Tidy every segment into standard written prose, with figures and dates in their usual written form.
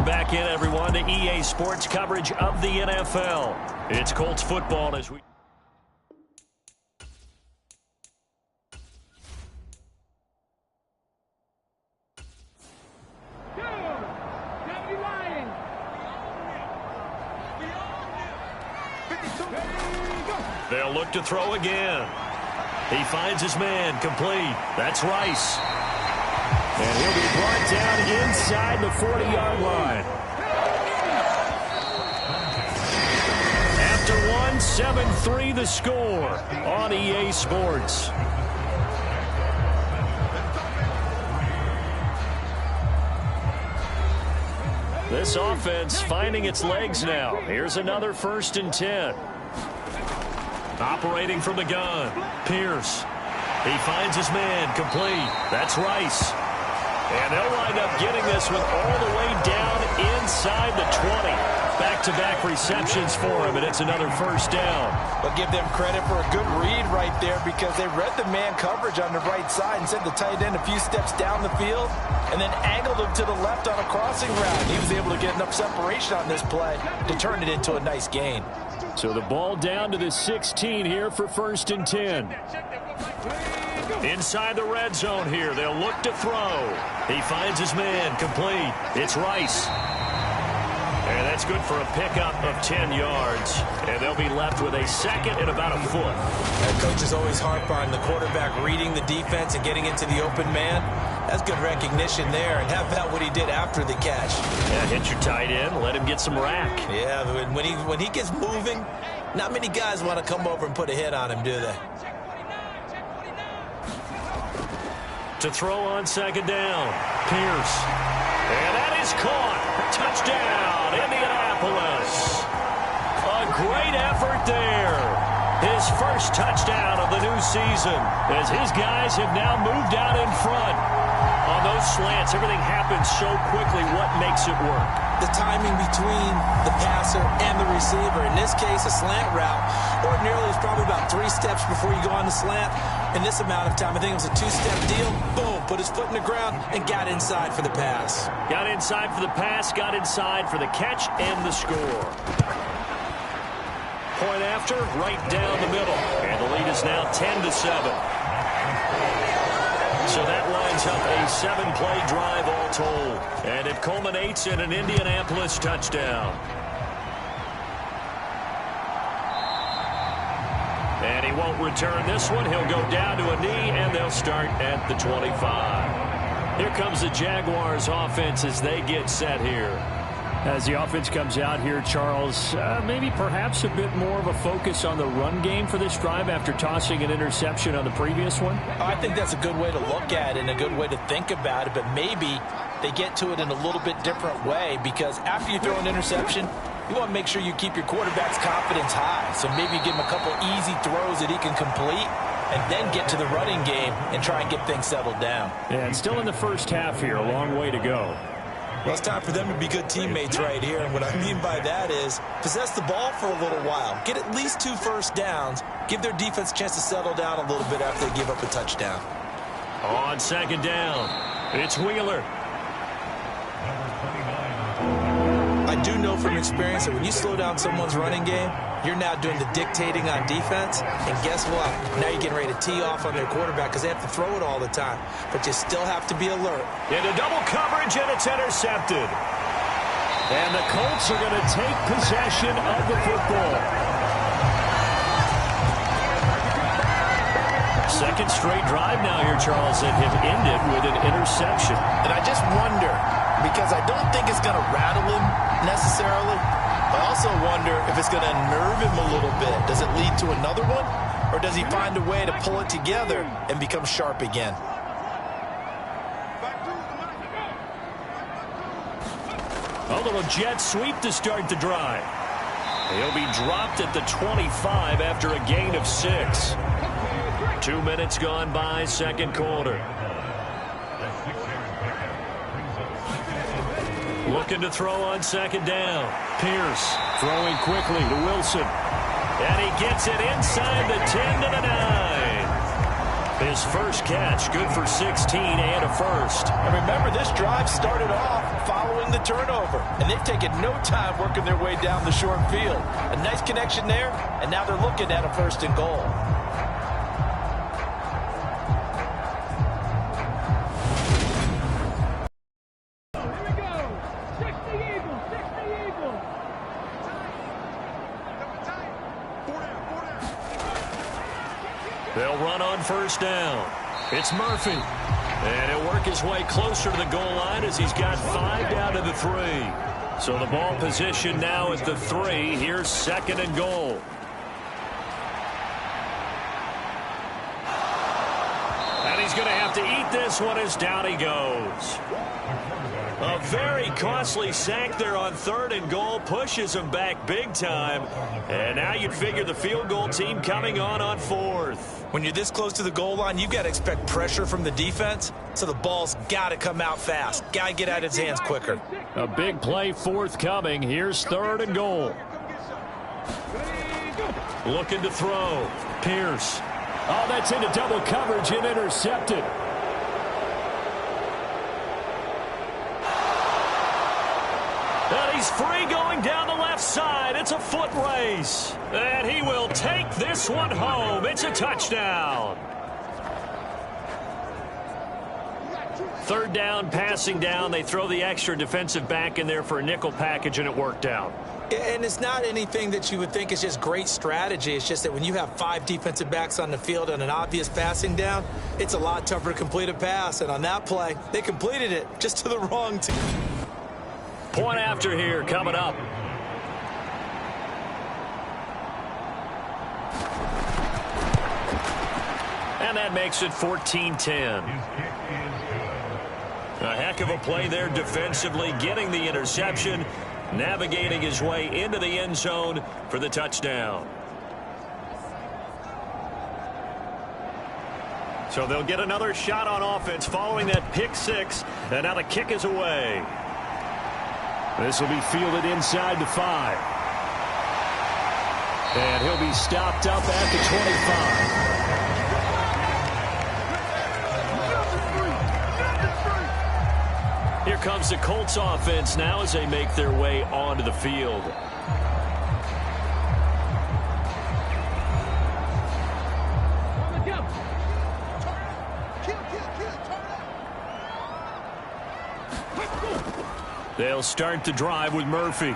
back in, everyone, to EA Sports coverage of the NFL. It's Colts football as we... They'll look to throw again. He finds his man, complete. That's Rice. And he'll be brought down inside the 40-yard line. After one, 7-3 the score on EA Sports. This offense finding its legs now. Here's another 1st and 10. Operating from the gun, Pierce. He finds his man, complete. That's Rice. And they'll wind up getting this one all the way down inside the 20. Back-to-back receptions for him, and it's another 1st down. But give them credit for a good read right there because they read the man coverage on the right side and sent the tight end a few steps down the field and then angled him to the left on a crossing route. He was able to get enough separation on this play to turn it into a nice gain. So the ball down to the 16 here for 1st and 10. Inside the red zone here, they'll look to throw. He finds his man, complete. It's Rice. And that's good for a pickup of 10 yards. And they'll be left with a 2nd and about a foot. And coaches always harp on the quarterback reading the defense and getting into the open man. That's good recognition there. And how about what he did after the catch? Yeah, hit your tight end, let him get some rack. Yeah, when he gets moving, not many guys want to come over and put a hit on him, do they? To throw on 2nd down, Pierce. And that is caught. Touchdown, Indianapolis. A great effort there. His 1st touchdown of the new season as his guys have now moved out in front. On those slants, everything happens so quickly. What makes it work? The timing between the passer and the receiver. In this case, a slant route. Ordinarily, it's probably about 3 steps before you go on the slant. In this amount of time, I think it was a 2-step deal. Boom, put his foot in the ground and got inside for the pass. Got inside for the pass, got inside for the catch and the score. Point after, right down the middle. And the lead is now 10-7. So that lines up a 7-play drive all told. And it culminates in an Indianapolis touchdown. And he won't return this one. He'll go down to a knee, and they'll start at the 25. Here comes the Jaguars offense as they get set here. As the offense comes out here, Charles, maybe perhaps a bit more of a focus on the run game for this drive after tossing an interception on the previous one? I think that's a good way to look at it and a good way to think about it, but maybe they get to it in a little bit different way because after you throw an interception, you want to make sure you keep your quarterback's confidence high. So maybe give him a couple easy throws that he can complete and then get to the running game and try and get things settled down. Yeah, and still in the 1st half here, a long way to go. Well, it's time for them to be good teammates right here. And what I mean by that is possess the ball for a little while. Get at least 2 first downs. Give their defense a chance to settle down a little bit after they give up a touchdown. On 2nd down, it's Wheeler. I do know from experience that when you slow down someone's running game, you're now doing the dictating on defense. And guess what? Now you're getting ready to tee off on their quarterback because they have to throw it all the time. But you still have to be alert. Into double coverage, and it's intercepted. And the Colts are going to take possession of the football. 2nd straight drive now here, Charles, and have ended with an interception. And I just wonder, because I don't think it's going to rattle him necessarily. I also wonder if it's going to nerve him a little bit. Does it lead to another one? Or does he find a way to pull it together and become sharp again? A little jet sweep to start the drive. He'll be dropped at the 25 after a gain of 6. 2 minutes gone by, 2nd quarter. Looking to throw on 2nd down. Pierce throwing quickly to Wilson. And he gets it inside the 10 to the 9. His first catch, good for 16 and a first. And remember, this drive started off following the turnover, and they've taken no time working their way down the short field. A nice connection there, and now they're looking at a 1st and goal. They'll run on 1st down. It's Murphy. And he'll work his way closer to the goal line as he's got 5 down to the 3. So the ball position now at the 3. Here's 2nd and goal. And he's going to have to eat this one as down he goes. A very costly sack there on 3rd and goal. Pushes him back big time. And now you'd figure the field goal team coming on 4th. When you're this close to the goal line, you've got to expect pressure from the defense, so the ball's got to come out fast. Got to get out of his hands quicker. A big play forthcoming. Here's 3rd and goal. Looking to throw. Pierce. Oh, that's into double coverage and intercepted. And he's free going down the left side. It's a foot race. And he will take this one home. It's a touchdown. 3rd down, passing down. They throw the extra defensive back in there for a nickel package, and it worked out. And it's not anything that you would think is just great strategy. It's just that when you have 5 defensive backs on the field on an obvious passing down, it's a lot tougher to complete a pass. And on that play, they completed it just to the wrong team. Point after here coming up. And that makes it 14-10. A heck of a play there defensively, getting the interception, navigating his way into the end zone for the touchdown. So they'll get another shot on offense following that pick 6, and now the kick is away. This will be fielded inside the 5. And he'll be stopped up at the 25. Here comes the Colts offense now as they make their way onto the field. They'll start the drive with Murphy. And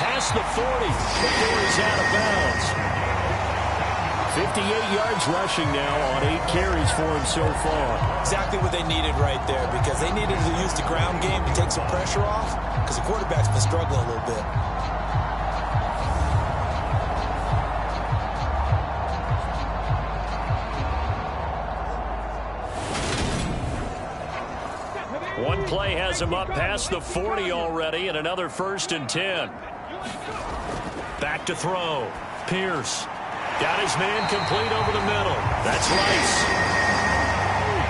past the 40 before he's out of bounds. 58 yards rushing now on 8 carries for him so far. Exactly what they needed right there, because they needed to use the ground game to take some pressure off, because the quarterback's been struggling a little bit. One play has him up past the 40 already, and another 1st and 10. Back to throw. Pierce. Got his man complete over the middle. That's Rice.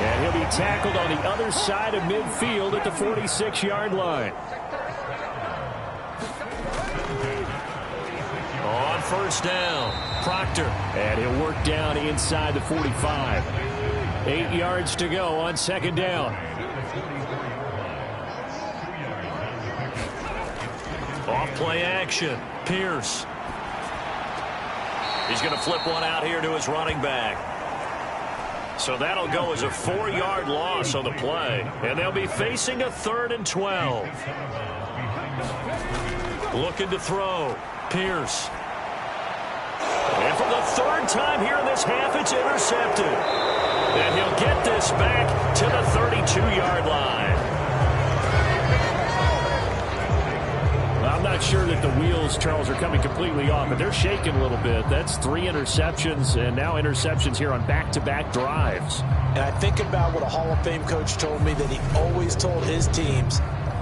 And he'll be tackled on the other side of midfield at the 46-yard line. On 1st down, Proctor. And he'll work down inside the 45. 8 yards to go on 2nd down. Off play action. Pierce. He's going to flip one out here to his running back. So that'll go as a 4-yard loss on the play. And they'll be facing a 3rd and 12. Looking to throw. Pierce. And for the 3rd time here in this half, it's intercepted. And he'll get this back to the 32-yard line. I'm not sure that the wheels, Charles, are coming completely off, but they're shaking a little bit. That's 3 interceptions, and now interceptions here on back-to-back drives. And I think about what a Hall of Fame coach told me, that he always told his teams,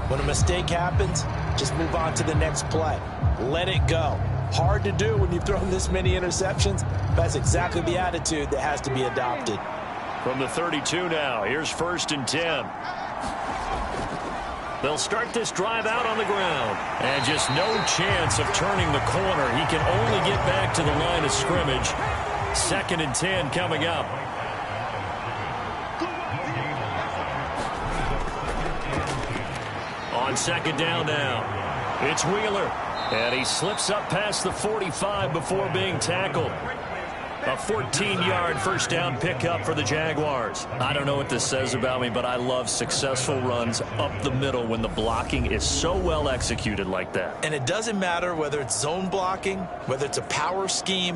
when a mistake happens, just move on to the next play. Let it go. Hard to do when you've thrown this many interceptions. That's exactly the attitude that has to be adopted. From the 32 now, here's 1st and 10. They'll start this drive out on the ground. And just no chance of turning the corner. He can only get back to the line of scrimmage. 2nd and 10 coming up. On 2nd down now, it's Wheeler. And he slips up past the 45 before being tackled. A 14-yard first down pickup for the Jaguars. I don't know what this says about me, but I love successful runs up the middle when the blocking is so well executed like that. And it doesn't matter whether it's zone blocking, whether it's a power scheme.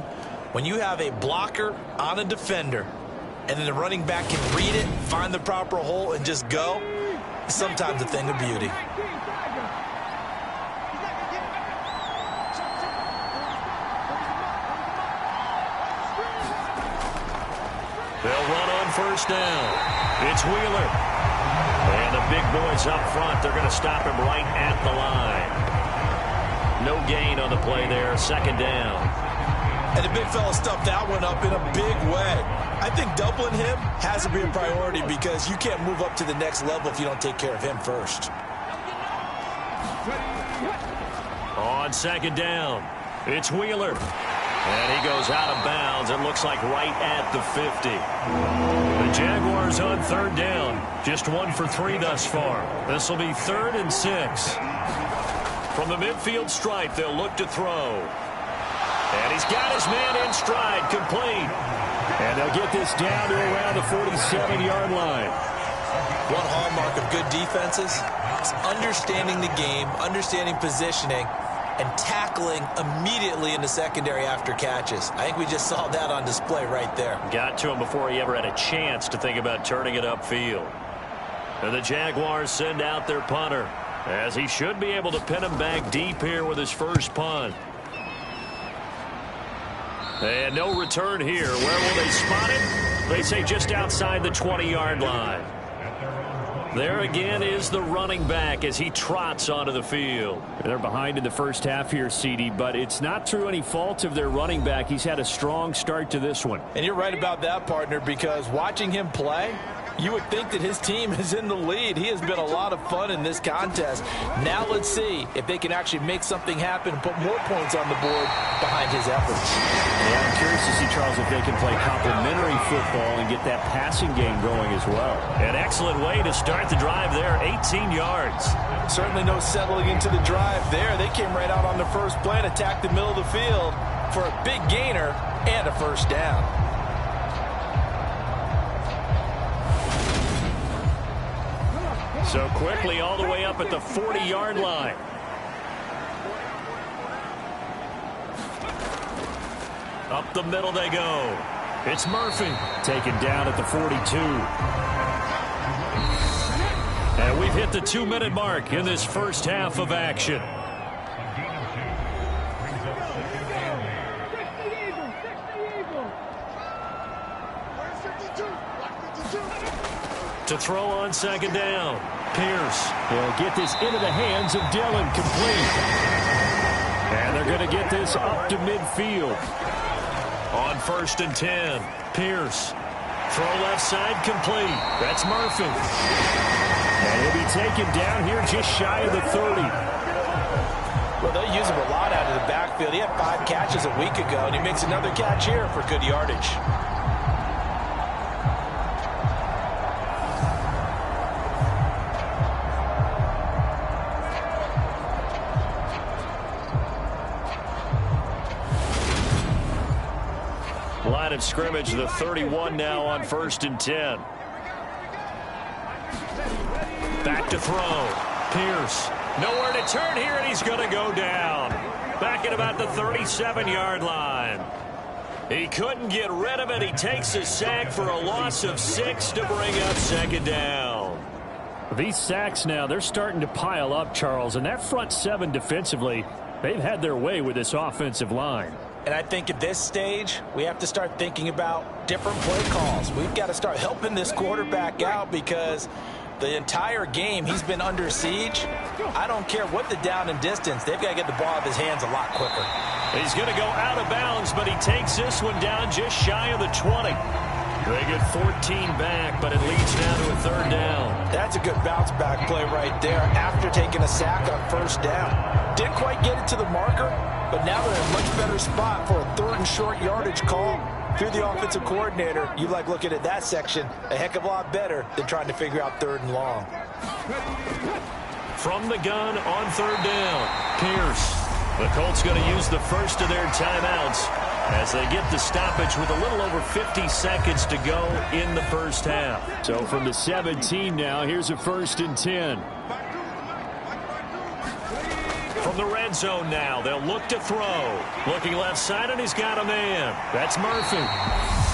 When you have a blocker on a defender and then the running back can read it, find the proper hole, and just go, it's sometimes a thing of beauty. They'll run on first down. It's Wheeler. And the big boys up front, they're going to stop him right at the line. No gain on the play there, 2nd down. And the big fella stuffed that one up in a big way. I think doubling him has to be a priority because you can't move up to the next level if you don't take care of him first. On 2nd down, it's Wheeler. And he goes out of bounds. It looks like right at the 50. The Jaguars on 3rd down. Just 1 for 3 thus far. This will be 3rd and 6. From the midfield stripe, they'll look to throw. And he's got his man in stride, complete. And they'll get this down to around the 47-yard line. One hallmark of good defenses is understanding the game, understanding positioning, and tackling immediately in the secondary after catches. I think we just saw that on display right there. Got to him before he ever had a chance to think about turning it upfield. And the Jaguars send out their punter, as he should be able to pin him back deep here with his first punt. And no return here. Where will they spot it? They say just outside the 20-yard line. There again is the running back as he trots onto the field. They're behind in the first half here, CD, but it's not through any fault of their running back. He's had a strong start to this one. And you're right about that, partner, because watching him play, you would think that his team is in the lead. He has been a lot of fun in this contest. Now let's see if they can actually make something happen and put more points on the board behind his efforts. Yeah, I'm curious to see, Charles, if they can play complementary football and get that passing game going as well. An excellent way to start the drive there, 18 yards. Certainly no settling into the drive there. They came right out on the first play and attacked the middle of the field for a big gainer and a first down. So quickly all the way up at the 40-yard line. Up the middle they go. It's Murphy. Taken down at the 42. And we've hit the 2-minute mark in this first half of action. To throw on 2nd down. Pierce. They'll get this into the hands of Dillon, complete. And they're going to get this up to midfield. On 1st and 10. Pierce. Throw left side, complete. That's Murphy. And he'll be taken down here just shy of the 30. Well, they'll use him a lot out of the backfield. He had 5 catches a week ago, and he makes another catch here for good yardage. Line of scrimmage, the 31 now on 1st and 10. Back to throw. Pierce. Nowhere to turn here, and he's going to go down. Back at about the 37-yard line. He couldn't get rid of it. He takes a sack for a loss of 6 to bring up 2nd down. These sacks now, they're starting to pile up, Charles. And that front 7 defensively, they've had their way with this offensive line. And I think at this stage, we have to start thinking about different play calls. We've got to start helping this quarterback out because the entire game he's been under siege. I don't care what the down and distance. They've got to get the ball out of his hands a lot quicker. He's going to go out of bounds, but he takes this one down just shy of the 20. They get 14 back, but it leads now to a 3rd down. That's a good bounce back play right there after taking a sack on 1st down. Didn't quite get it to the marker, but now they're in a much better spot for a 3rd and short yardage call. If you're the offensive coordinator, you like looking at that section a heck of a lot better than trying to figure out 3rd and long. From the gun on 3rd down, Pierce. The Colts going to use the first of their timeouts as they get the stoppage with a little over 50 seconds to go in the first half. So from the 17 now, here's a 1st and 10. From the red zone now, they'll look to throw. Looking left side, and he's got a man. That's Murphy.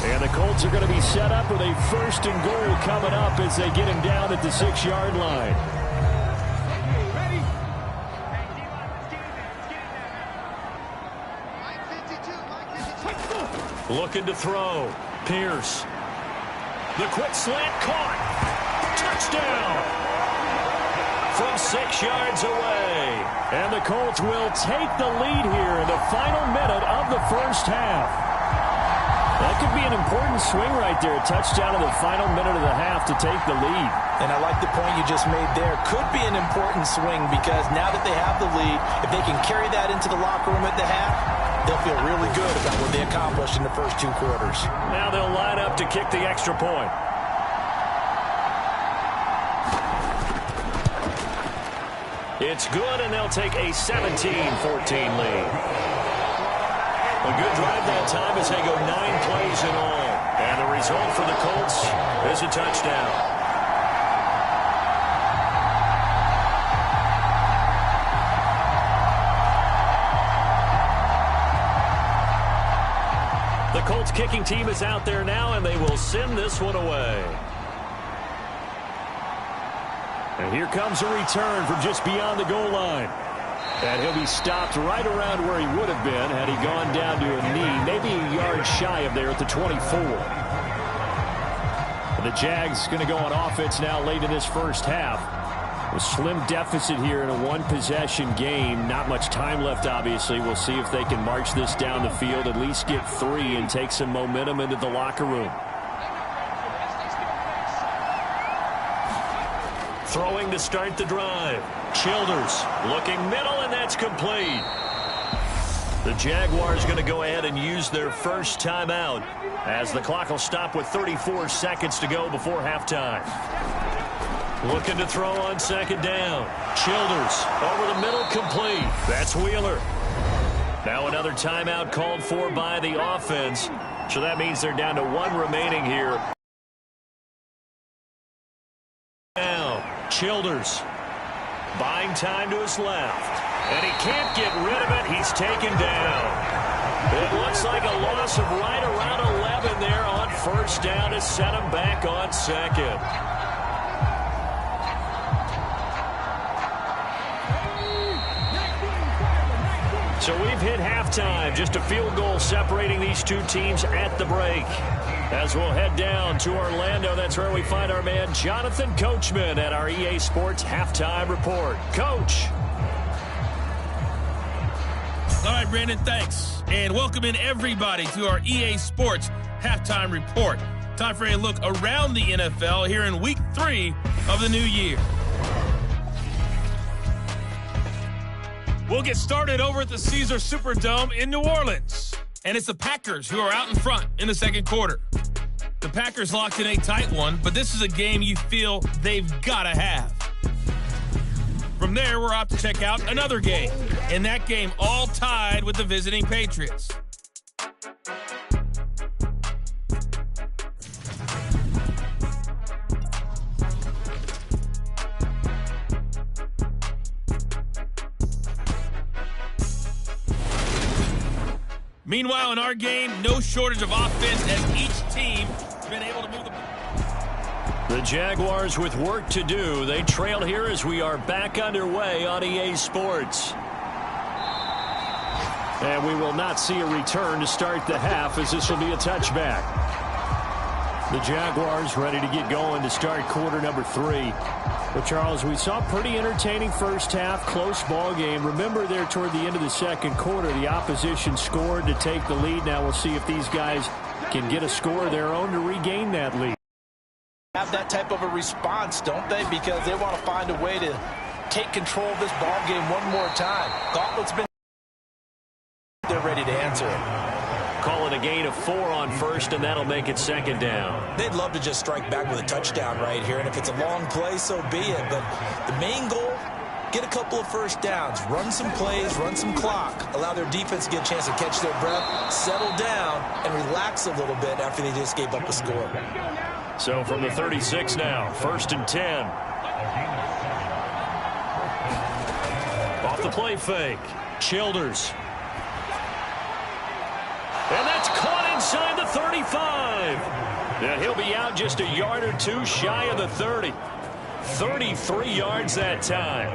And the Colts are going to be set up with a 1st and goal coming up as they get him down at the 6-yard line. Looking to throw. Pierce. The quick slant caught. Touchdown. From 6 yards away. And the Colts will take the lead here in the final minute of the first half. That could be an important swing right there. A touchdown in the final minute of the half to take the lead. And I like the point you just made there. Could be an important swing because now that they have the lead, if they can carry that into the locker room at the half, they'll feel really good about what they accomplished in the first 2 quarters. Now they'll line up to kick the extra point. It's good, and they'll take a 17-14 lead. A good drive that time as they go 9 plays in all. And the result for the Colts is a touchdown. The Colts kicking team is out there now, and they will send this one away. And here comes a return from just beyond the goal line. And he'll be stopped right around where he would have been had he gone down to a knee, maybe a yard shy of there at the 24. The Jags going to go on offense now late in this first half. A slim deficit here in a 1-possession game. Not much time left, obviously. We'll see if they can march this down the field, at least get 3 and take some momentum into the locker room. Throwing to start the drive. Childers looking middle, and that's complete. The Jaguars going to go ahead and use their first timeout as the clock will stop with 34 seconds to go before halftime. Looking to throw on 2nd down. Childers over the middle, complete. That's Wheeler. Now another timeout called for by the offense. So that means they're down to 1 remaining here. Now, Childers buying time to his left. And he can't get rid of it. He's taken down. It looks like a loss of right around 11 there on 1st down to set him back on 2nd. So we've hit halftime. Just a field goal separating these 2 teams at the break. As we'll head down to Orlando, that's where we find our man Jonathan Coachman at our EA Sports Halftime Report. Coach. All right, Brandon, thanks. And welcome in everybody to our EA Sports Halftime Report. Time for a look around the NFL here in Week 3 of the new year. We'll get started over at the Caesars Superdome in New Orleans. And it's the Packers who are out in front in the 2nd quarter. The Packers locked in a tight one, but this is a game you feel they've got to have. From there, we're off to check out another game. In that game, all tied with the visiting Patriots. Meanwhile, in our game, no shortage of offense as each team has been able to move the ball. The Jaguars with work to do. They trail here as we are back underway on EA Sports. And we will not see a return to start the half as this will be a touchback. The Jaguars ready to get going to start quarter number 3. Well, Charles, we saw a pretty entertaining first half, close ball game. Remember there toward the end of the 2nd quarter, the opposition scored to take the lead. Now we'll see if these guys can get a score of their own to regain that lead. Have that type of a response, don't they? Because they want to find a way to take control of this ball game one more time. Gauntlet's been to it. Calling a gain of 4 on first, and that'll make it second down. They'd love to just strike back with a touchdown right here, and if it's a long play, so be it. But the main goal, get a couple of first downs, run some plays, run some clock, allow their defense to get a chance to catch their breath, settle down, and relax a little bit after they just gave up a score. So from the 36 now, 1st and 10. Off the play fake, Childers. And that's caught inside the 35. And he'll be out just a yard or two shy of the 30. 33 yards that time.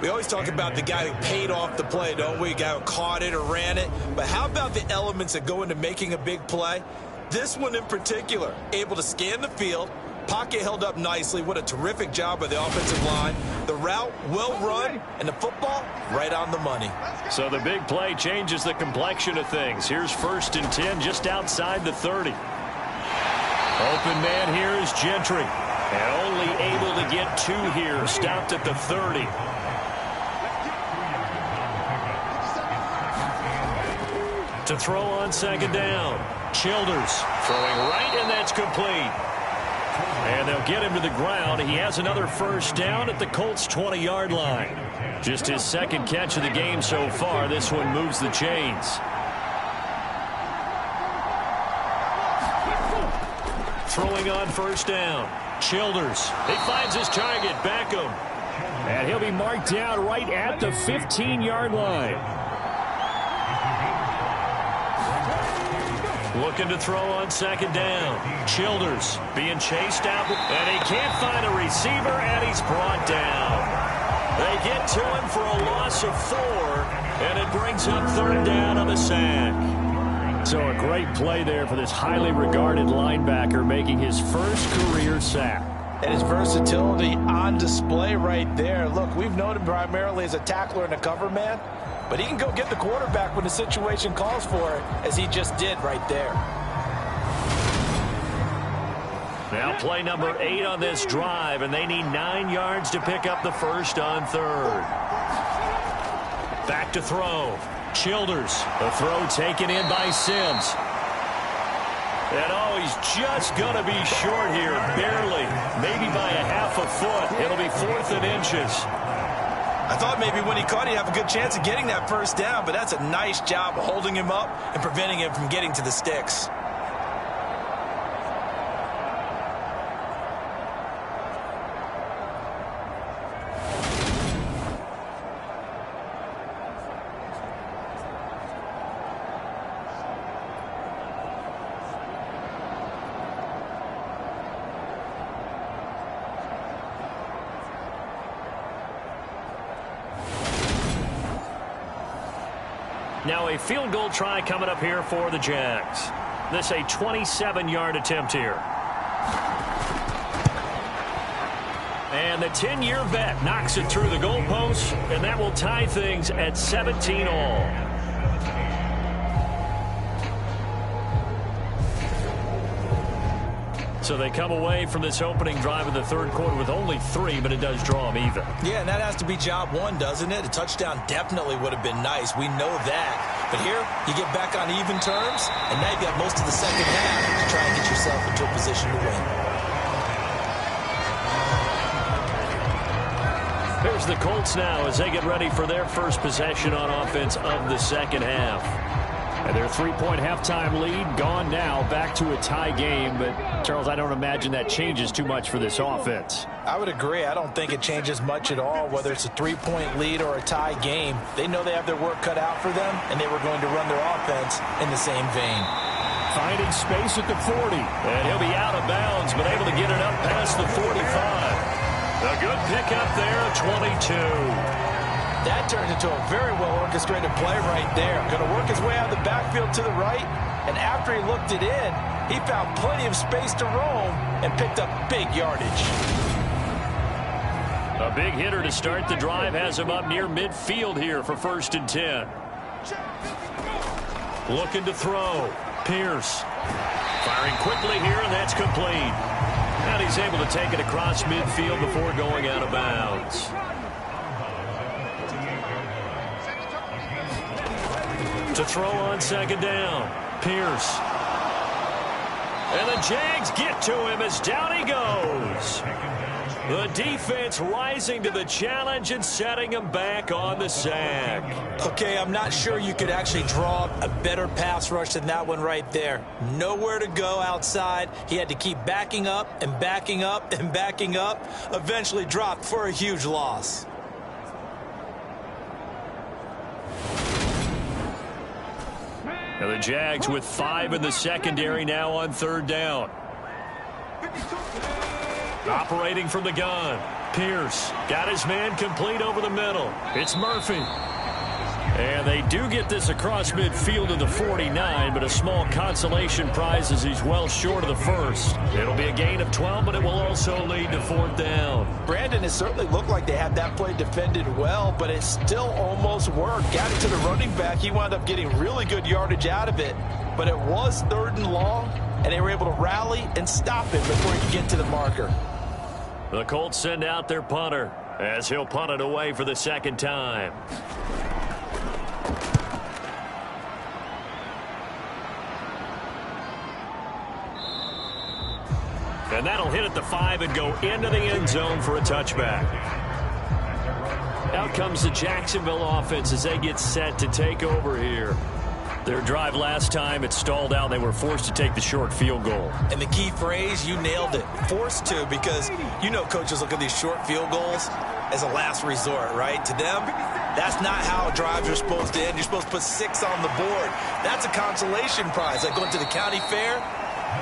We always talk about the guy who paid off the play, don't we? The guy who caught it or ran it. But how about the elements that go into making a big play? This one in particular, able to scan the field, pocket held up nicely. What a terrific job by the offensive line. The route well run, and the football right on the money. So the big play changes the complexion of things. Here's 1st and 10 just outside the 30. Open man here is Gentry. And only able to get 2 here. Stopped at the 30. To throw on second down. Childers throwing right, and that's complete. And they'll get him to the ground. He has another first down at the Colts' 20-yard line. Just his second catch of the game so far. This one moves the chains. Throwing on first down. Childers. He finds his target, Beckham. And he'll be marked down right at the 15-yard line. Looking to throw on second down. Childers being chased out, and he can't find a receiver, and he's brought down. They get to him for a loss of 4, and it brings up 3rd down on the sack. So a great play there for this highly regarded linebacker, making his first career sack. And his versatility on display right there. Look, we've known him primarily as a tackler and a cover man, but he can go get the quarterback when the situation calls for it, as he just did right there. Now play number 8 on this drive, and they need 9 yards to pick up the first on 3rd. Back to throw. Childers. The throw taken in by Sims. And oh, he's just going to be short here, barely. Maybe by a half a foot. It'll be 4th and inches. I thought maybe when he caught, he'd have a good chance of getting that first down, but that's a nice job of holding him up and preventing him from getting to the sticks. Now a field goal try coming up here for the Jags. This a 27-yard attempt here. And the 10-year vet knocks it through the goalpost, and that will tie things at 17 all. So they come away from this opening drive in the 3rd quarter with only 3, but it does draw them even. Yeah, and that has to be job 1, doesn't it? A touchdown definitely would have been nice. We know that. But here, you get back on even terms, and now you've got most of the second half to try and get yourself into a position to win. Here's the Colts now as they get ready for their first possession on offense of the second half. And their 3-point halftime lead gone now, back to a tie game. But, Charles, I don't imagine that changes too much for this offense. I would agree. I don't think it changes much at all, whether it's a 3-point lead or a tie game. They know they have their work cut out for them, and they were going to run their offense in the same vein. Finding space at the 40. And he'll be out of bounds, but able to get it up past the 45. A good pickup there, 22. That turned into a very well-orchestrated play right there. Going to work his way out of the backfield to the right, and after he looked it in, he found plenty of space to roam and picked up big yardage. A big hitter to start the drive has him up near midfield here for 1st and 10. Looking to throw. Pierce. Firing quickly here, and that's complete. And he's able to take it across midfield before going out of bounds. To throw on second down. Pierce. And the Jags get to him as down he goes. The defense rising to the challenge and setting him back on the sack. Okay, I'm not sure you could actually draw a better pass rush than that one right there. Nowhere to go outside. He had to keep backing up and backing up and backing up. Eventually dropped for a huge loss. And the Jags with 5 in the secondary now on third down. Operating from the gun. Pierce got his man complete over the middle. It's Murphy. And they do get this across midfield to the 49, but a small consolation prize as he's well short of the first. It'll be a gain of 12, but it will also lead to fourth down. Brandon, it certainly looked like they had that play defended well, but it still almost worked. Got it to the running back. He wound up getting really good yardage out of it, but it was 3rd and long, and they were able to rally and stop it before he could get to the marker. The Colts send out their punter as he'll punt it away for the second time. And that'll hit at the 5 and go into the end zone for a touchback. Out comes the Jacksonville offense as they get set to take over here. Their drive last time, it stalled out. They were forced to take the short field goal. And the key phrase, you nailed it. Forced to, because you know coaches look at these short field goals as a last resort, right? To them, that's not how drives are supposed to end. You're supposed to put 6 on the board. That's a consolation prize. Like going to the county fair,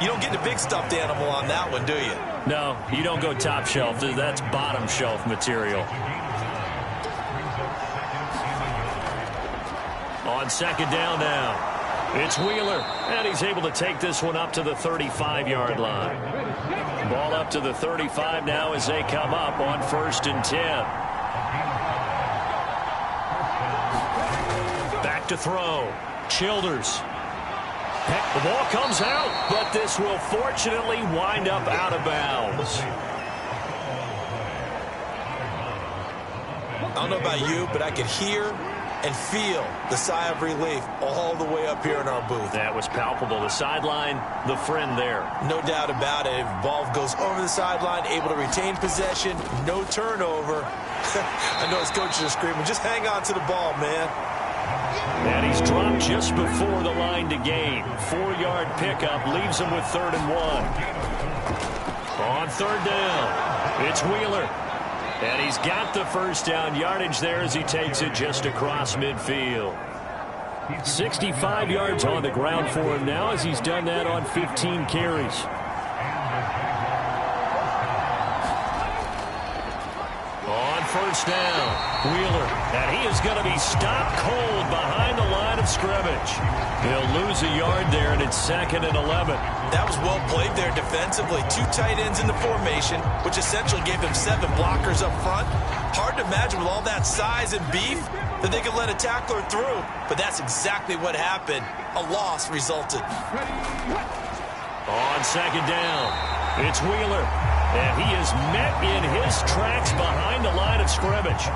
you don't get the big stuffed animal on that one, do you? No, you don't go top shelf. That's bottom shelf material. On second down now, it's Wheeler, and he's able to take this one up to the 35-yard line. Ball up to the 35 now as they come up on 1st and 10. Back to throw. Childers. The ball comes out, but this will fortunately wind up out of bounds. I don't know about you, but I could hear and feel the sigh of relief all the way up here in our booth. That was palpable. The sideline, the friend there. No doubt about it. If the ball goes over the sideline, able to retain possession, no turnover. I know his coaches are screaming, just hang on to the ball, man. And he's dropped just before the line to gain. 4-yard pickup leaves him with 3rd and 1. On 3rd down, it's Wheeler. And he's got the first down yardage there as he takes it just across midfield. 65 yards on the ground for him now as he's done that on 15 carries. On 1st down, Wheeler. And he is going to be stopped cold behind the line of scrimmage. He'll lose a yard there, and it's 2nd and 11. That was well played there defensively. 2 tight ends in the formation, which essentially gave them 7 blockers up front. Hard to imagine with all that size and beef that they could let a tackler through. But that's exactly what happened. A loss resulted. On second down, it's Wheeler. And he is met in his tracks behind the line of scrimmage.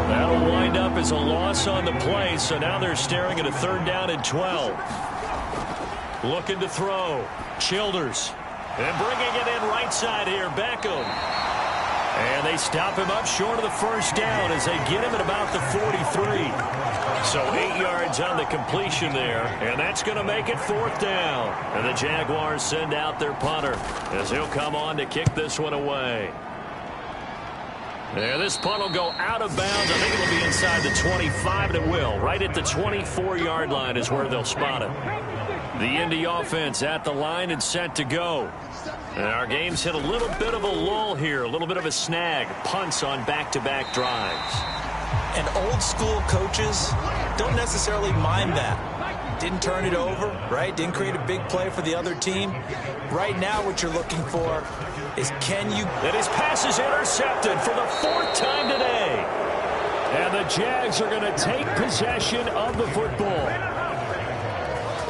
That'll wind up as a loss on the play, so now they're staring at a 3rd down and 12. Looking to throw. Childers. And bringing it in right side here, Beckham. And they stop him up short of the first down as they get him at about the 43. So 8 yards on the completion there, and that's going to make it 4th down. And the Jaguars send out their punter as he'll come on to kick this one away. And this punt will go out of bounds. I think it'll be inside the 25, and it will. Right at the 24-yard line is where they'll spot it. The Indy offense at the line and set to go. And our game's hit a little bit of a lull here, a little bit of a snag. Punts on back-to-back drives. And old school coaches don't necessarily mind that. Didn't turn it over, right? Didn't create a big play for the other team. Right now what you're looking for is can you... And his pass is intercepted for the 4th time today. And the Jags are going to take possession of the football.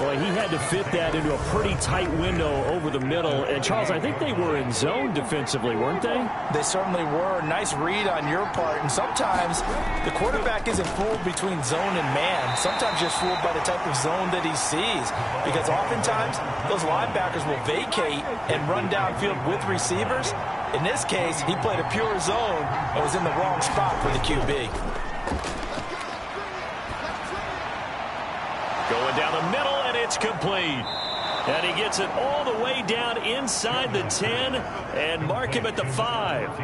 Well, he had to fit that into a pretty tight window over the middle. And, Charles, I think they were in zone defensively, weren't they? They certainly were. Nice read on your part. And sometimes the quarterback isn't fooled between zone and man. Sometimes just fooled by the type of zone that he sees. Because oftentimes, those linebackers will vacate and run downfield with receivers. In this case, he played a pure zone and was in the wrong spot for the QB. Going down the middle, and it's complete. And he gets it all the way down inside the 10 and mark him at the 5.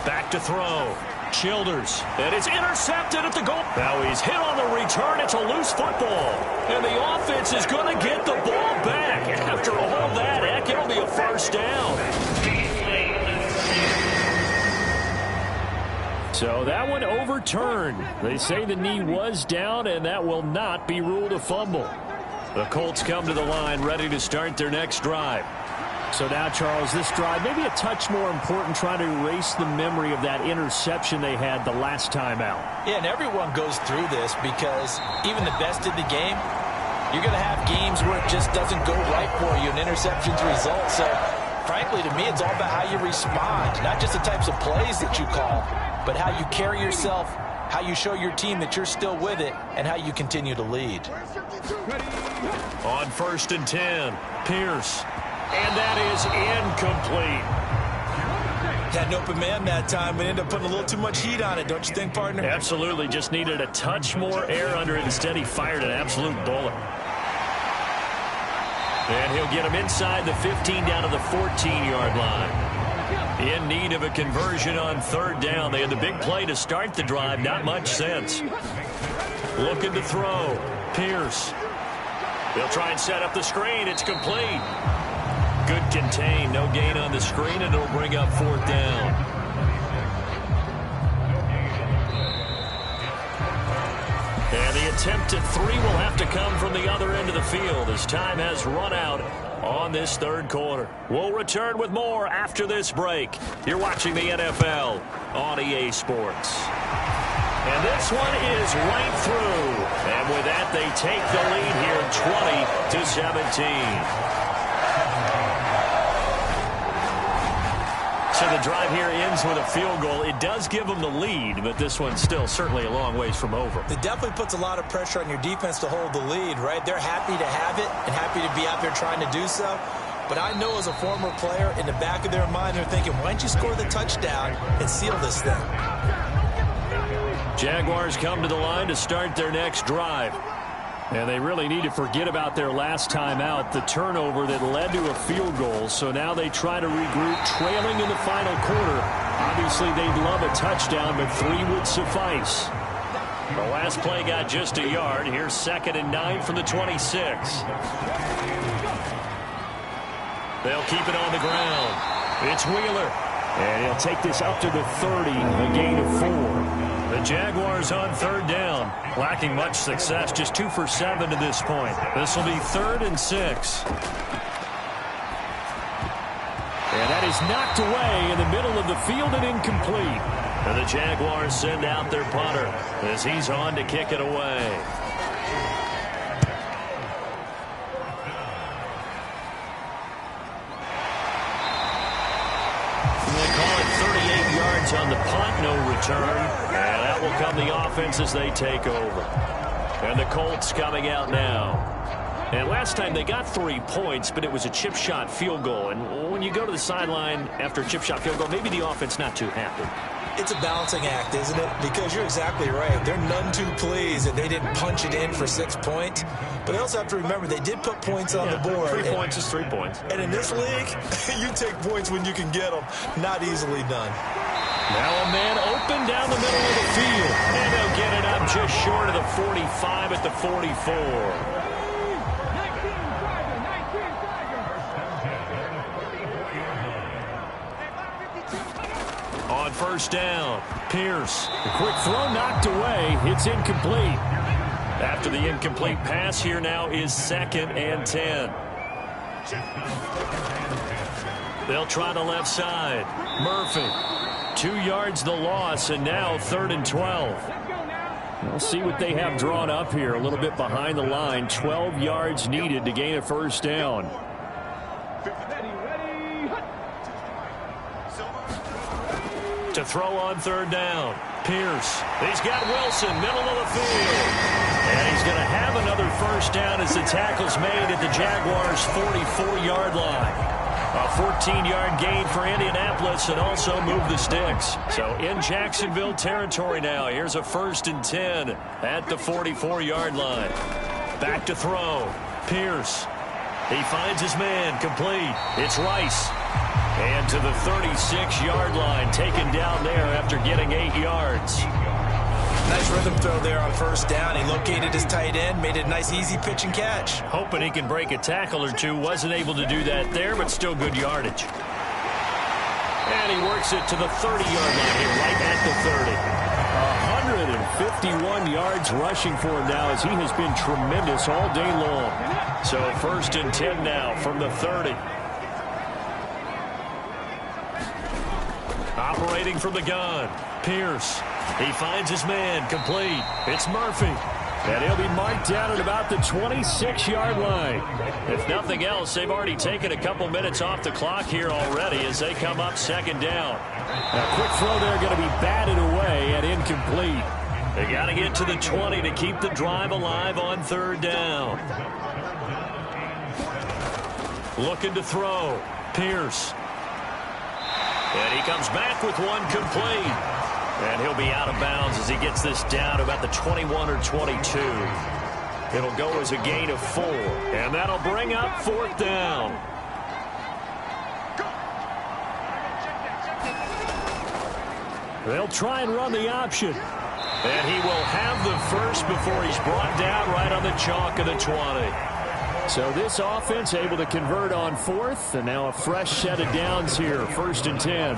Back to throw. Childers. And it's intercepted at the goal. Now he's hit on the return. It's a loose football. And the offense is going to get the ball back. After all that, heck, it'll be a first down. So that one overturned. They say the knee was down, and that will not be ruled a fumble. The Colts come to the line ready to start their next drive. So now, Charles, this drive maybe a touch more important, trying to erase the memory of that interception they had the last time out. Yeah, and everyone goes through this because even the best in the game, you're going to have games where it just doesn't go right for you, and interceptions result. So, frankly, to me, it's all about how you respond, not just the types of plays that you call, but how you carry yourself, how you show your team that you're still with it, and how you continue to lead. On 1st and 10, Pierce. And that is incomplete. Had an open man that time, but ended up putting a little too much heat on it, don't you think, partner? Absolutely. Just needed a touch more air under it. Instead, he fired an absolute bullet. And he'll get him inside the 15 down to the 14-yard line. In need of a conversion on 3rd down. They had the big play to start the drive. Not much sense. Looking to throw. Pierce. They'll try and set up the screen. It's complete. Good contain. No gain on the screen, and it'll bring up 4th down. And the attempt at 3 will have to come from the other end of the field as time has run out on this 3rd quarter. We'll return with more after this break. You're watching the NFL on EA Sports. And this one is right through. And with that, they take the lead here 20-17. So the drive here ends with a field goal. It does give them the lead, but this one's still certainly a long ways from over. It definitely puts a lot of pressure on your defense to hold the lead, right? They're happy to have it and happy to be out there trying to do so. But I know as a former player, in the back of their mind, they're thinking, why don't you score the touchdown and seal this thing? Jaguars come to the line to start their next drive. And they really need to forget about their last time out, the turnover that led to a field goal. So now they try to regroup, trailing in the final quarter. Obviously, they'd love a touchdown, but 3 would suffice. The last play got just a yard. Here's 2nd and 9 from the 26. They'll keep it on the ground. It's Wheeler. And he'll take this up to the 30, a gain of 4. The Jaguars on 3rd down, lacking much success, just 2 for 7 to this point. This will be 3rd and 6. And that is knocked away in the middle of the field and incomplete. And the Jaguars send out their punter as he's on to kick it away. On the punt, no return, and that will come the offense as they take over. And the Colts coming out now. And last time they got 3 points, but it was a chip shot field goal. And when you go to the sideline after a chip shot field goal, maybe the offense not too happy. It's a balancing act, isn't it? Because you're exactly right. They're none too pleased that they didn't punch it in for 6 points. But they also have to remember they did put points on the board. 3 points is 3 points. And in this league, you take points when you can get them. Not easily done. Now a man open down the middle of the field. And they'll get it up just short of the 45 at the 44. On 1st down, Pierce. The quick throw knocked away. It's incomplete. After the incomplete pass, here now is 2nd and 10. They'll try the left side. Murphy. 2 yards the loss, and now 3rd and 12. We'll see what they have drawn up here. A little bit behind the line. 12 yards needed to gain a first down. To throw on 3rd down. Pierce. He's got Wilson, middle of the field. And he's going to have another first down as the tackle's made at the Jaguars' 44-yard line. A 14-yard gain for Indianapolis and also move the sticks. So in Jacksonville territory now. Here's a 1st and 10 at the 44-yard line. Back to throw. Pierce. He finds his man. Complete. It's Rice. And to the 36-yard line, taken down there after getting 8 yards. Nice rhythm throw there on 1st down. He located his tight end, made it a nice, easy pitch and catch. Hoping he can break a tackle or two. Wasn't able to do that there, but still good yardage. And he works it to the 30-yard line here, right at the 30. 151 yards rushing for him now as he has been tremendous all day long. So 1st and 10 now from the 30. Operating from the gun. Pierce. He finds his man. Complete. It's Murphy. And he'll be marked down at about the 26-yard line. If nothing else, they've already taken a couple minutes off the clock here already as they come up 2nd down. A quick throw there going to be batted away and incomplete. They got to get to the 20 to keep the drive alive on 3rd down. Looking to throw. Pierce. And he comes back with one complete. And he'll be out of bounds as he gets this down to about the 21 or 22. It'll go as a gain of 4. And that'll bring up 4th down. They'll try and run the option. And he will have the first before he's brought down right on the chalk of the 20. So this offense able to convert on 4th, and now a fresh set of downs here, 1st and 10.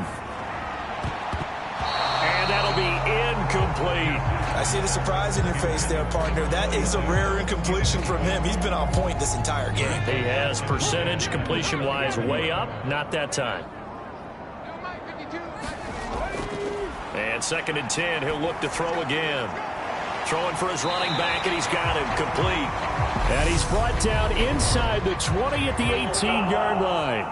And that'll be incomplete. I see the surprise in your face there, partner. That is a rare incompletion from him. He's been on point this entire game. He has percentage completion-wise way up, not that time. And 2nd and 10, he'll look to throw again. Throwing for his running back, and he's got him complete. And he's brought down inside the 20 at the 18-yard line.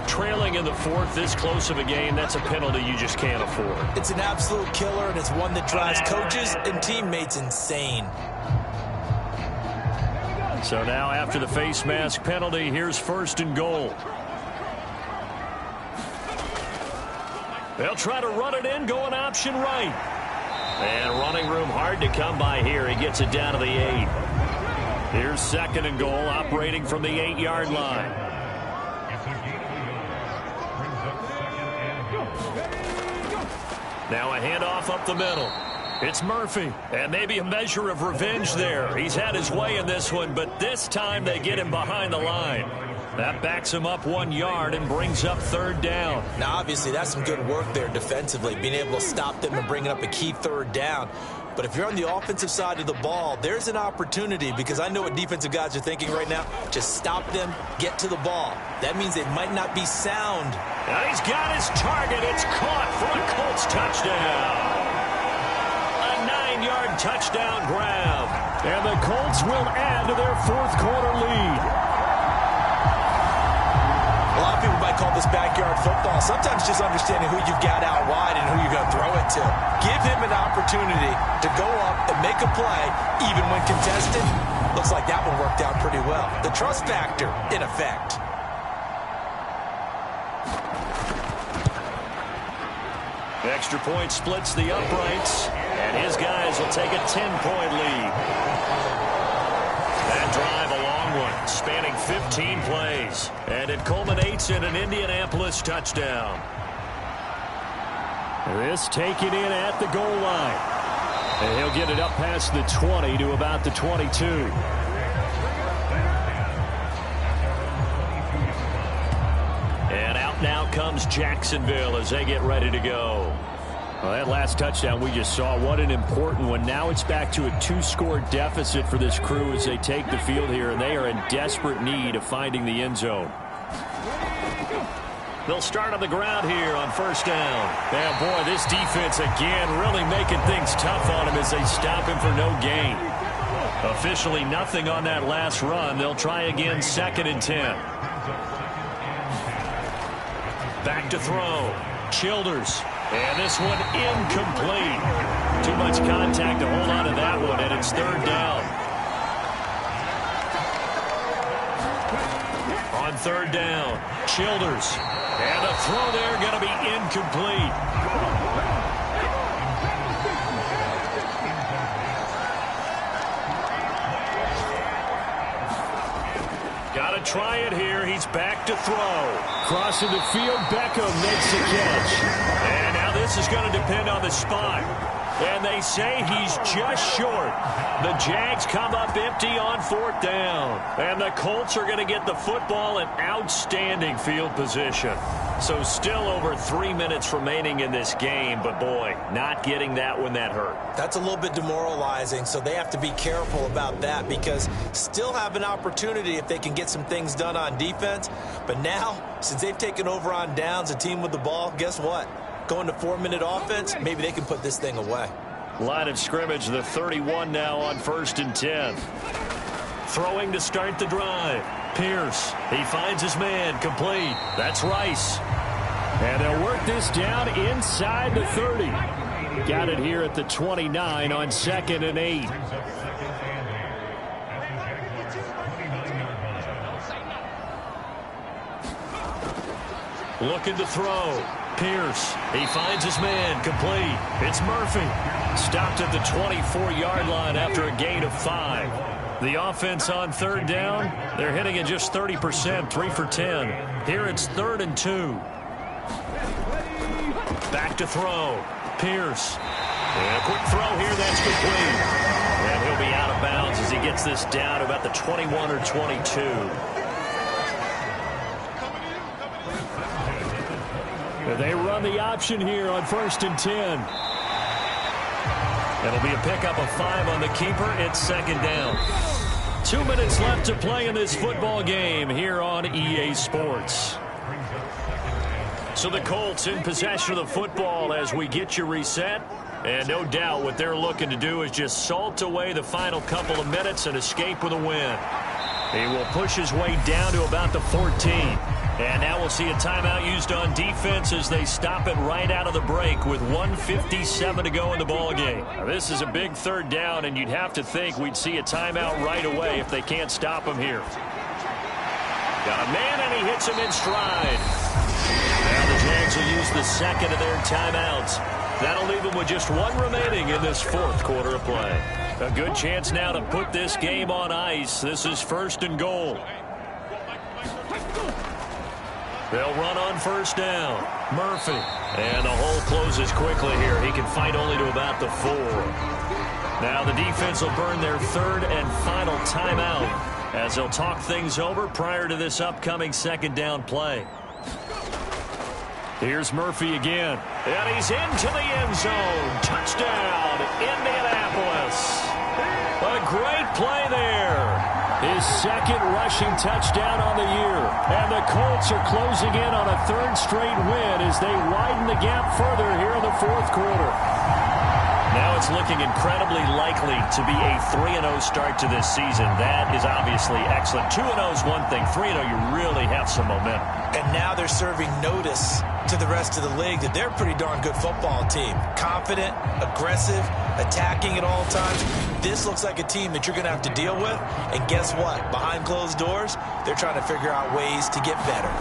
Trailing in the 4th, this close of a game, that's a penalty you just can't afford. It's an absolute killer, and it's one that drives coaches and teammates insane. So now after the face mask penalty, here's 1st and goal. They'll try to run it in, going option right. And running room hard to come by here. He gets it down to the 8. Here's 2nd and goal, operating from the 8-yard line. Now a handoff up the middle. It's Murphy. And maybe a measure of revenge there. He's had his way in this one, but this time they get him behind the line. That backs him up 1 yard and brings up 3rd down. Now, obviously, that's some good work there defensively, being able to stop them and bringing up a key 3rd down. But if you're on the offensive side of the ball, there's an opportunity, because I know what defensive guys are thinking right now. Just stop them, get to the ball. That means they might not be sound. Now he's got his target. It's caught for a Colts touchdown. A 9-yard touchdown grab. And the Colts will add to their 4th quarter lead. A lot of people might call this backyard football. Sometimes just understanding who you've got out wide and who you're going to throw it to. Give him an opportunity to go up and make a play, even when contested. Looks like that one worked out pretty well. The trust factor in effect. Extra point splits the uprights, and his guys will take a 10-point lead. That drive, a long one, spanning 15 plays, and it culminates in an Indianapolis touchdown. This taken in at the goal line. And he'll get it up past the 20 to about the 22. And out now comes Jacksonville as they get ready to go. Well, that last touchdown we just saw, what an important one. Now it's back to a 2-score deficit for this crew as they take the field here, and they are in desperate need of finding the end zone. They'll start on the ground here on first down. And boy, this defense again really making things tough on him as they stop him for no gain. Officially nothing on that last run. They'll try again 2nd and 10. Back to throw. Childers. And this one incomplete. Too much contact to hold on to that one, and it's 3rd down. On 3rd down, Childers. And the throw there going to be incomplete. Got to try it here. He's back to throw. Crossing the field, Beckham makes the catch. And now this is going to depend on the spot. And they say he's just short. The Jags come up empty on 4th down. And the Colts are going to get the football in outstanding field position. So still over 3 minutes remaining in this game. But, boy, not getting that when that hurt. That's a little bit demoralizing, so they have to be careful about that because still have an opportunity if they can get some things done on defense. But now, since they've taken over on downs, a team with the ball, guess what? Going to 4-minute offense, maybe they can put this thing away. Line of scrimmage, the 31 now on 1st and 10. Throwing to start the drive. Pierce, he finds his man, complete. That's Rice. And they'll work this down inside the 30. Got it here at the 29 on 2nd and 8. Looking to throw. Pierce, he finds his man, complete. It's Murphy. Stopped at the 24-yard line after a gain of 5. The offense on 3rd down, they're hitting it just 30%, 3 for 10. Here it's 3rd and 2. Back to throw. Pierce. And a quick throw here, that's complete. And he'll be out of bounds as he gets this down to about the 21 or 22. They run the option here on 1st and 10. It'll be a pickup of 5 on the keeper. It's 2nd down. 2 minutes left to play in this football game here on EA Sports. So the Colts in possession of the football as we get you reset. And no doubt what they're looking to do is just salt away the final couple of minutes and escape with a win. He will push his way down to about the 14. And now we'll see a timeout used on defense as they stop it right out of the break with 1:57 to go in the ballgame. This is a big 3rd down, and you'd have to think we'd see a timeout right away if they can't stop him here. Got a man, and he hits him in stride. Now the Jags will use the 2nd of their timeouts. That'll leave them with just 1 remaining in this 4th quarter of play. A good chance now to put this game on ice. This is 1st and goal. They'll run on 1st down. Murphy. And the hole closes quickly here. He can fight only to about the 4. Now the defense will burn their 3rd and final timeout as they'll talk things over prior to this upcoming 2nd down play. Here's Murphy again. And he's into the end zone. Touchdown, Indianapolis. A great play there. His 2nd rushing touchdown on the year. And the Colts are closing in on a 3rd straight win as they widen the gap further here in the 4th quarter. Now it's looking incredibly likely to be a 3-0 start to this season. That is obviously excellent. 2-0 is one thing. 3-0, you really have some momentum. And now they're serving notice to the rest of the league that they're a pretty darn good football team. Confident, aggressive, attacking at all times. This looks like a team that you're going to have to deal with. And guess what? Behind closed doors, they're trying to figure out ways to get better.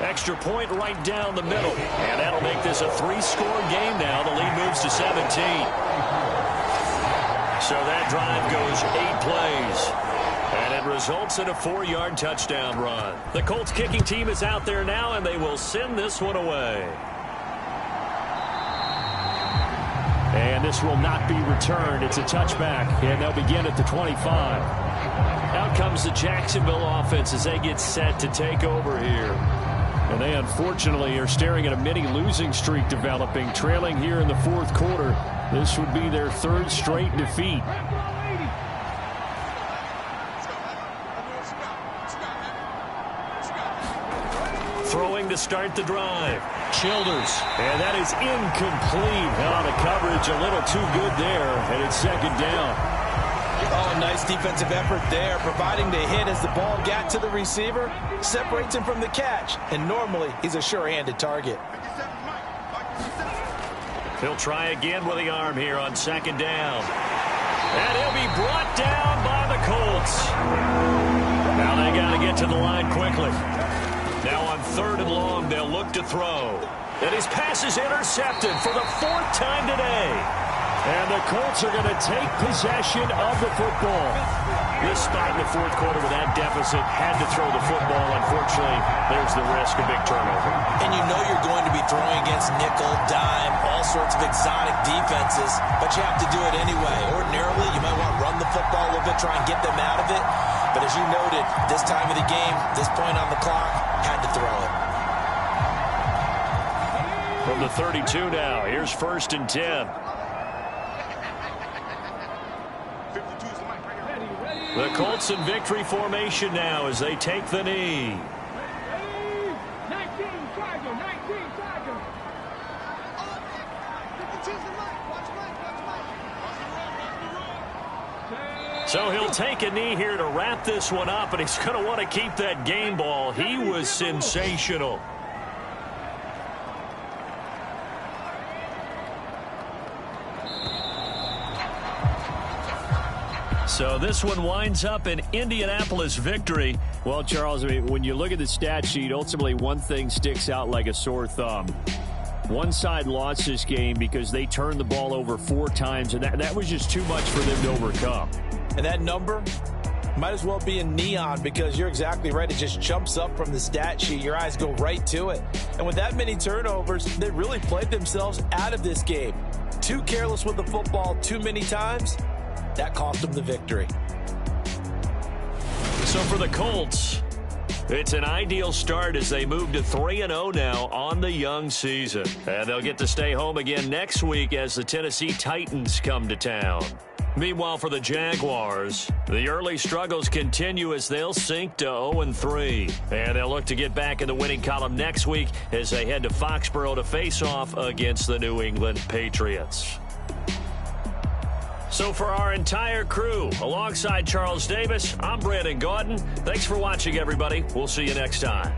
Extra point right down the middle. And that'll make this a 3-score game now. The lead moves to 17. So that drive goes 8 plays. And it results in a 4-yard touchdown run. The Colts kicking team is out there now, and they will send this one away. And this will not be returned. It's a touchback, and they'll begin at the 25. Out comes the Jacksonville offense as they get set to take over here. And they unfortunately are staring at a mini losing streak developing, trailing here in the fourth quarter. This would be their third straight defeat. Throwing to start the drive. Childers. And that is incomplete. Oh, the coverage a little too good there, and it's second down. Oh, nice defensive effort there, providing the hit as the ball got to the receiver, separates him from the catch, and normally he's a sure-handed target. He'll try again with the arm here on second down. And he'll be brought down by the Colts. Now they got to get to the line quickly. Now on third and long, they'll look to throw. And his pass is intercepted for the fourth time today. And the Colts are going to take possession of the football. This spot in the fourth quarter with that deficit had to throw the football. Unfortunately, there's the risk of big turnover. And you know you're going to be throwing against nickel, dime, all sorts of exotic defenses, but you have to do it anyway. Ordinarily, you might want to run the football a little bit, try and get them out of it. But as you noted, this time of the game, this point on the clock, had to throw it. From the 32 now, here's 1st and 10. The Colts in victory formation now as they take the knee. So he'll take a knee here to wrap this one up, and he's going to want to keep that game ball. He was sensational. So this one winds up an Indianapolis victory. Well, Charles, I mean, when you look at the stat sheet, ultimately one thing sticks out like a sore thumb. One side lost this game because they turned the ball over 4 times, and that was just too much for them to overcome. And that number might as well be in neon because you're exactly right. It just jumps up from the stat sheet. Your eyes go right to it. And with that many turnovers, they really played themselves out of this game. Too careless with the football too many times. That cost them the victory. So for the Colts, it's an ideal start as they move to 3-0 now on the young season. And they'll get to stay home again next week as the Tennessee Titans come to town. Meanwhile, for the Jaguars, the early struggles continue as they'll sink to 0-3. And they'll look to get back in the winning column next week as they head to Foxborough to face off against the New England Patriots. So for our entire crew, alongside Charles Davis, I'm Brandon Gaudin. Thanks for watching, everybody. We'll see you next time.